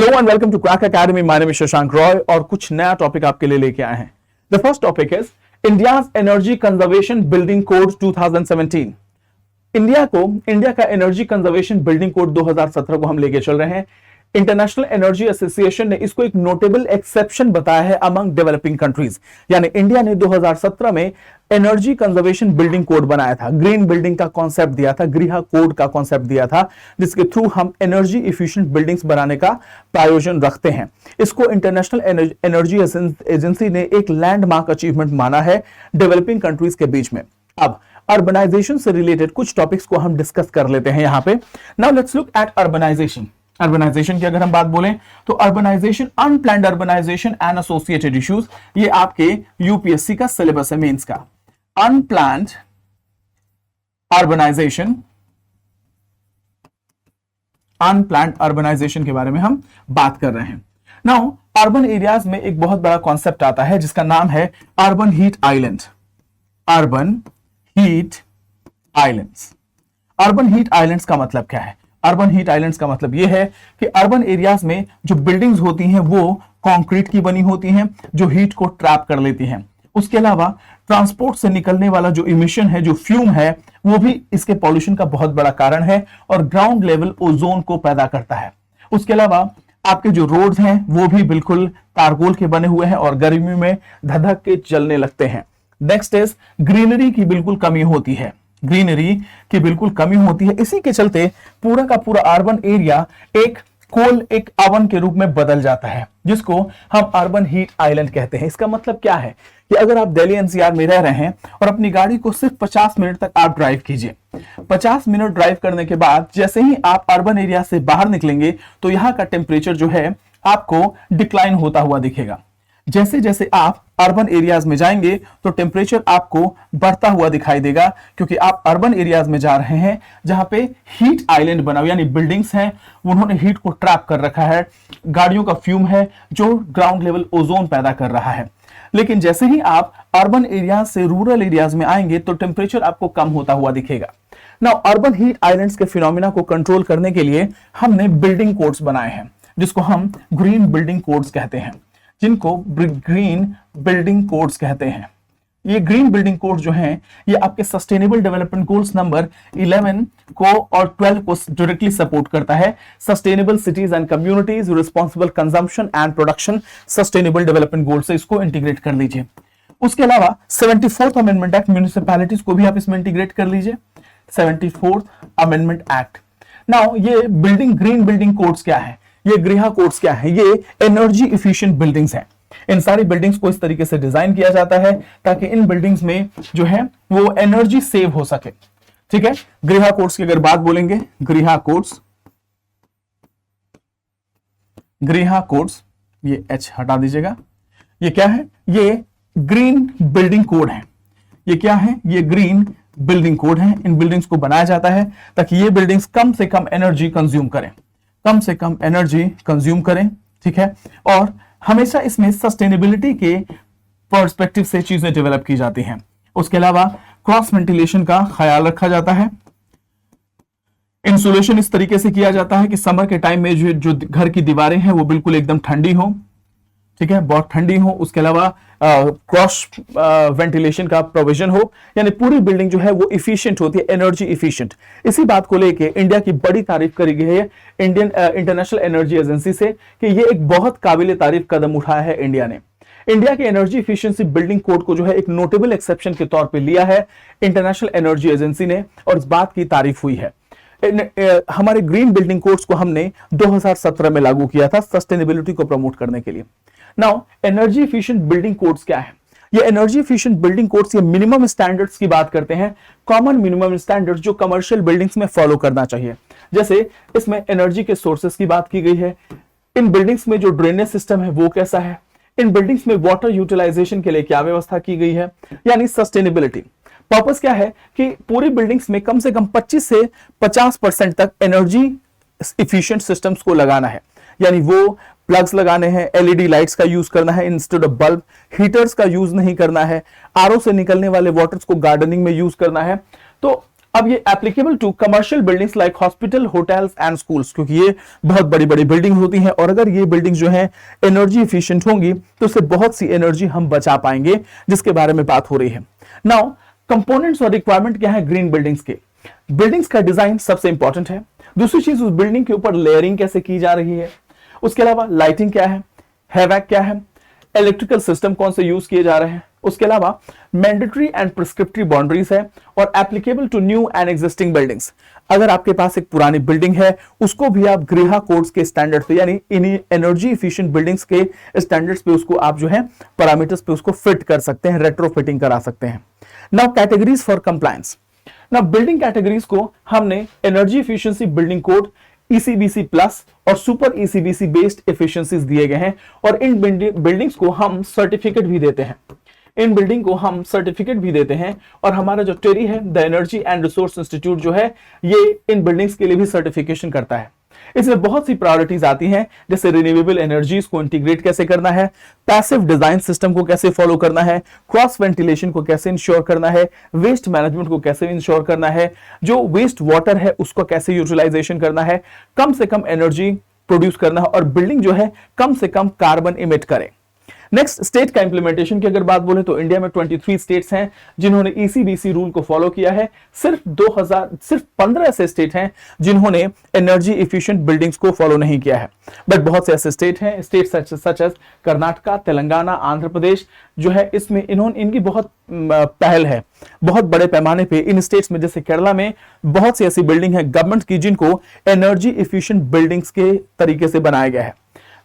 Hello and welcome to Crack Academy. My name is Shashank Roy और कुछ नया टॉपिक आपके लिए लेके आए हैं। The first topic is India's energy conservation building code 2017। India का एनर्जी कंजर्वेशन बिल्डिंग कोड 2017 को हम लेके चल रहे हैं। इंटरनेशनल एनर्जी एसोसिएशन ने इसको एक नोटेबल एक्सेप्शन बताया है अमंग डेवलपिंग कंट्रीज। यानी इंडिया ने 2017 में एनर्जी कंजर्वेशन बिल्डिंग कोड बनाया था, ग्रीन बिल्डिंग का कॉन्सेप्ट दिया था, गृह कोड का कॉन्सेप्ट दिया था, जिसके थ्रू हम एनर्जी इफिशिएंट बिल्डिंग्स बनाने का प्रायोजन रखते हैं। इसको इंटरनेशनल एनर्जी एजेंसी ने एक लैंडमार्क अचीवमेंट माना है डेवलपिंग कंट्रीज के बीच में। अब अर्बनाइजेशन से रिलेटेड कुछ टॉपिक्स को हम डिस्कस कर लेते हैं यहां पे। Now let's look at urbanization. Urbanization की अगर हम बात बोलें तो urbanization, unplanned urbanization and associated issues, ये आपके यूपीएससी का सिलेबस है मेंस का। अनप्लैन्ड अर्बनाइजेशन, अनप्लैन्ड अर्बनाइजेशन के बारे में हम बात कर रहे हैं। नाउ अर्बन एरियाज में एक बहुत बड़ा कॉन्सेप्ट आता है जिसका नाम है urban heat island. Urban heat islands. Urban heat islands का मतलब क्या है? अर्बन हीट आइलैंड्स का मतलब यह है कि अर्बन एरियाज में जो बिल्डिंग्स होती हैं वो कंक्रीट की बनी होती हैं जो हीट को ट्रैप कर लेती हैं। उसके अलावा ट्रांसपोर्ट से निकलने वाला जो इमिशन है, जो फ्यूम है, वो भी इसके पॉल्यूशन का बहुत बड़ा कारण है और ग्राउंड लेवल ओजोन को पैदा करता है। उसके अलावा आपके जो रोड्स हैं वो भी बिल्कुल तारकोल के बने हुए हैं और गर्मी में धधक के जलने लगते हैं। नेक्स्ट इज ग्रीनरी की बिल्कुल कमी होती है। ग्रीनरी की बिल्कुल कमी होती है, इसी के चलते पूरा का पूरा अर्बन एरिया एक अवन के रूप में बदल जाता है, जिसको हम अर्बन हीट आइलैंड कहते हैं। इसका मतलब क्या है कि अगर आप दिल्ली एनसीआर में रह रहे हैं और अपनी गाड़ी को सिर्फ 50 मिनट तक आप ड्राइव कीजिए, 50 मिनट ड्राइव करने के बाद जैसे ही आप अर्बन एरिया से बाहर निकलेंगे तो यहां का टेम्परेचर जो है आपको डिक्लाइन होता हुआ दिखेगा। जैसे जैसे आप अर्बन एरियाज में जाएंगे तो टेम्परेचर आपको बढ़ता हुआ दिखाई देगा, क्योंकि आप अर्बन एरियाज में जा रहे हैं जहां पे हीट आइलैंड बना हुआ, यानी बिल्डिंग्स हैं उन्होंने हीट को ट्रैप कर रखा है, गाड़ियों का फ्यूम है जो ग्राउंड लेवल ओजोन पैदा कर रहा है। लेकिन जैसे ही आप अर्बन एरियाज से रूरल एरियाज में आएंगे तो टेम्परेचर आपको कम होता हुआ दिखेगा। नाउ अर्बन हीट आइलैंड्स के फिनोमिना को कंट्रोल करने के लिए हमने बिल्डिंग कोड्स बनाए हैं जिसको हम ग्रीन बिल्डिंग कोड्स कहते हैं, जिनको ग्रीन बिल्डिंग कोड्स कहते हैं। ये ग्रीन बिल्डिंग कोड्स जो हैं ये आपके सस्टेनेबल डेवलपमेंट गोल्स नंबर 11 को और 12 को डायरेक्टली सपोर्ट करता है। Sustainable cities and communities, responsible consumption and production, sustainable development गोल से इसको इंटीग्रेट कर लीजिए। उसके अलावा 74th अमेंडमेंट एक्ट, म्युनिसिपैलिटीज को भी आप इसमें इंटीग्रेट कर लीजिए। 74th amendment act. नाउ ये ग्रीन बिल्डिंग कोड्स क्या है, ये गृह कोड्स क्या है? ये एनर्जी इफिशिएंट बिल्डिंग्स हैं। इन सारी बिल्डिंग्स को इस तरीके से डिजाइन किया जाता है ताकि इन बिल्डिंग्स में जो है वो एनर्जी सेव हो सके। ठीक है, गृह कोड्स की अगर बात बोलेंगे, गृह कोड्स, ये एच हटा दीजिएगा। ये क्या है? ये ग्रीन बिल्डिंग कोड है। ये क्या है? ये ग्रीन बिल्डिंग कोड है। इन बिल्डिंग्स को बनाया जाता है ताकि ये बिल्डिंग्स कम से कम एनर्जी कंज्यूम करें, कम से कम एनर्जी कंज्यूम करें। ठीक है, और हमेशा इसमें सस्टेनेबिलिटी के पर्सपेक्टिव से चीजें डेवलप की जाती हैं। उसके अलावा क्रॉस वेंटिलेशन का ख्याल रखा जाता है। इंसुलेशन इस तरीके से किया जाता है कि समर के टाइम में जो घर की दीवारें हैं वो बिल्कुल एकदम ठंडी हो, ठीक है, बहुत ठंडी हो। उसके अलावा क्रॉस वेंटिलेशन का प्रोविजन हो, यानी पूरी बिल्डिंग जो है वो इफिशिएंट होती है, एनर्जी इफिशिएंट। इसी बात को लेके इंडिया की बड़ी तारीफ करी गई है इंटरनेशनल एनर्जी एजेंसी से कि ये एक बहुत काबिल तारीफ कदम उठाया है इंडिया ने। इंडिया के एनर्जी इफिशिएंसी बिल्डिंग कोड को जो है एक नोटेबल एक्सेप्शन के तौर पे लिया है इंटरनेशनल एनर्जी एजेंसी ने, और इस बात की तारीफ हुई है। हमारे ग्रीन बिल्डिंग कोड्स को हमने 2017 में लागू किया था सस्टेनेबिलिटी को प्रमोट करने के लिए। Now energy efficient building codes क्या है? ये एनर्जी एफिशिएंट बिल्डिंग कोड्स ये मिनिमम स्टैंडर्ड्स की बात करते हैं, कॉमन मिनिमम स्टैंडर्ड्स जो कमर्शियल बिल्डिंग्स में फॉलो करना चाहिए। जैसे इसमें एनर्जी के सोर्सेस की बात की गई है, इन बिल्डिंग्स में जो ड्रेनेज सिस्टम है वो कैसा है, इन बिल्डिंग्स में वाटर यूटिलाइजेशन के लिए क्या व्यवस्था की गई है, यानी सस्टेनेबिलिटी। पर्पस क्या है कि पूरी बिल्डिंग्स में कम से कम 25 से 50% तक एनर्जी इफिशिएंट सिस्टम्स को लगाना है, यानी वो प्लग्स लगाने हैं, एलईडी लाइट्स का यूज करना है इंस्टेड ऑफ बल्ब, हीटर्स का यूज नहीं करना है, आरओ से निकलने वाले वाटर्स को गार्डनिंग में यूज करना है। तो अब ये applicable to commercial buildings like hospital, hotels and schools, क्योंकि ये बहुत बड़ी बड़ी बिल्डिंग होती हैं और अगर ये बिल्डिंग जो है एनर्जी एफिशिएंट होंगी तो उससे बहुत सी एनर्जी हम बचा पाएंगे, जिसके बारे में बात हो रही है। नाउ कंपोनेंट्स और रिक्वायरमेंट क्या है ग्रीन बिल्डिंग्स के। बिल्डिंग्स का डिजाइन सबसे इंपॉर्टेंट है। दूसरी चीज, उस बिल्डिंग के ऊपर लेयरिंग कैसे की जा रही है। उसके अलावा लाइटिंग क्या है, हैवैक क्या है, इलेक्ट्रिकल सिस्टम कौन से यूज किए जा रहे हैं। उसके अलावा मैंडेटरी एंड प्रिस्क्रिप्टरी बाउंड्रीज है और applicable to new and existing buildings. अगर आपके पास एक पुरानी बिल्डिंग है उसको भी आप गृह कोड्स के स्टैंडर्ड पे, यानी इन एनर्जी एफिशिएंट बिल्डिंग्स के स्टैंडर्ड्स पे उसको आप जो है पैरामीटर्स पे उसको फिट कर सकते हैं, रेट्रोफिटिंग करा सकते हैं। Now categories for compliance. Now building categories को हमने energy efficiency building code, ECBC plus और सुपर ECBC बेस्ड एफिशिएंसीज दिए गए हैं और इन बिल्डिंग्स को हम सर्टिफिकेट भी देते हैं। इन बिल्डिंग को हम सर्टिफिकेट भी देते हैं और हमारा जो टेरी है, the energy and resource institute जो है, ये इन बिल्डिंग्स के लिए भी सर्टिफिकेशन करता है। इसमें बहुत सी प्रायोरिटीज आती हैं, जैसे रिन्यूएबल एनर्जीज को इंटीग्रेट कैसे करना है, पैसिव डिजाइन सिस्टम को कैसे फॉलो करना है, क्रॉस वेंटिलेशन को कैसे इंश्योर करना है, वेस्ट मैनेजमेंट को कैसे इंश्योर करना है, जो वेस्ट वाटर है उसको कैसे यूटिलाइजेशन करना है, कम से कम एनर्जी प्रोड्यूस करना है और बिल्डिंग जो है कम से कम कार्बन इमिट करे। नेक्स्ट, स्टेट का इंप्लीमेंटेशन की अगर बात बोले तो इंडिया में 23 स्टेट्स हैं जिन्होंने ECBC रूल को फॉलो किया है। सिर्फ 15 ऐसे स्टेट हैं जिन्होंने एनर्जी एफिशिएंट बिल्डिंग्स को फॉलो नहीं किया है, बट बहुत से ऐसे स्टेट हैं, state such as Karnataka, Telangana, Andhra Pradesh जो है, इसमें इनकी बहुत पहल है। बहुत बड़े पैमाने पे इन स्टेट्स में, जैसे केरला में बहुत सी ऐसी बिल्डिंग है गवर्नमेंट की जिनको एनर्जी एफिशिएंट बिल्डिंग्स के तरीके से बनाया गया है।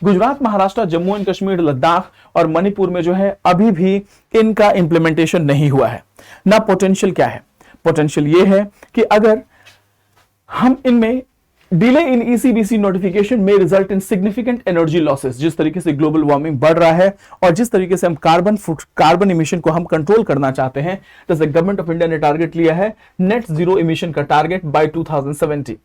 गुजरात, महाराष्ट्र, जम्मू एंड कश्मीर, लद्दाख और मणिपुर में जो है अभी भी इनका इंप्लीमेंटेशन नहीं हुआ है ना। पोटेंशियल क्या है? पोटेंशियल ये है कि अगर हम इनमें डिले इन ECBC नोटिफिकेशन में result in significant energy losses. जिस तरीके से ग्लोबल वार्मिंग बढ़ रहा है और जिस तरीके से हम कार्बन इमिशन को हम कंट्रोल करना चाहते हैं, जैसे गवर्नमेंट ऑफ इंडिया ने टारगेट लिया है नेट जीरो इमिशन का टारगेट बाय 2070।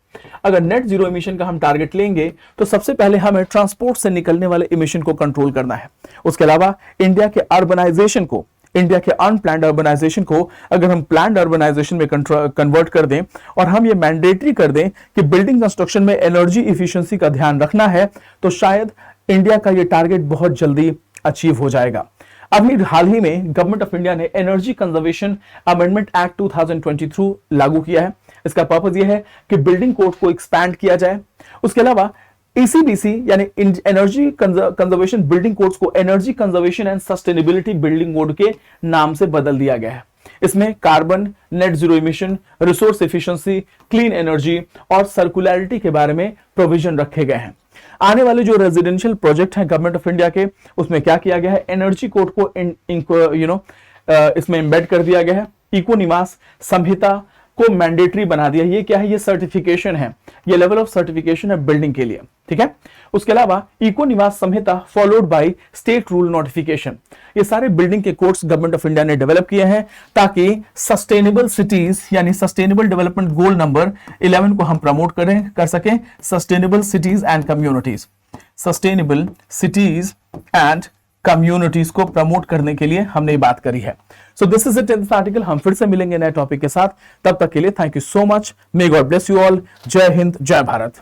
अगर नेट जीरो इमिशन का हम टारगेट लेंगे तो सबसे पहले हमें ट्रांसपोर्ट से निकलने वाले इमिशन को कंट्रोल करना है। उसके अलावा इंडिया के अर्बनाइजेशन को, इंडिया के अनप्लान्ड अर्बनाइजेशन को अगर हम प्लान्ड अर्बनाइजेशन में कन्वर्ट कर दें और हम ये मैंडेटरी कर दें कि बिल्डिंग कंस्ट्रक्शन में एनर्जी एफिशिएंसी का ध्यान रखना है, तो शायद इंडिया का ये टारगेट बहुत जल्दी अचीव हो जाएगा। अभी हाल ही में गवर्नमेंट ऑफ इंडिया ने एनर्जी कंजर्वेशन अमेंडमेंट एक्ट 2023 लागू किया है। इसका पर्पस यह है कि बिल्डिंग कोड को एक्सपैंड किया जाए। उसके अलावा ECBC यानी एनर्जी कंजर्वेशन बिल्डिंग कोड्स को energy conservation and sustainability building code के नाम से बदल दिया गया है। इसमें carbon, net zero emission, resource efficiency, clean energy और सर्कुलरिटी के बारे में प्रोविजन रखे गए हैं। आने वाले जो रेजिडेंशियल प्रोजेक्ट हैं गवर्नमेंट ऑफ इंडिया के, उसमें क्या किया गया है, एनर्जी कोड को इसमें एम्बेड कर दिया गया है। इको निवास संहिता को मैंडेटरी बना दिया। ये क्या है? ये सर्टिफिकेशन है, ये लेवल ऑफ सर्टिफिकेशन है बिल्डिंग के लिए, ठीक है। उसके अलावा eco Niwas Samhita followed by state rule notification, ये सारे बिल्डिंग के कोड्स गवर्नमेंट ऑफ इंडिया ने डेवलप किए हैं ताकि सस्टेनेबल सिटीज यानी सस्टेनेबल डेवलपमेंट गोल नंबर 11 को हम प्रमोट कर सकें। Sustainable cities and communities, sustainable cities and communities को प्रमोट करने के लिए हमने ये बात करी है। So this is it in this article. हम फिर से मिलेंगे नए टॉपिक के साथ, तब तक के लिए thank you so much. May God bless you all. जय हिंद, जय भारत।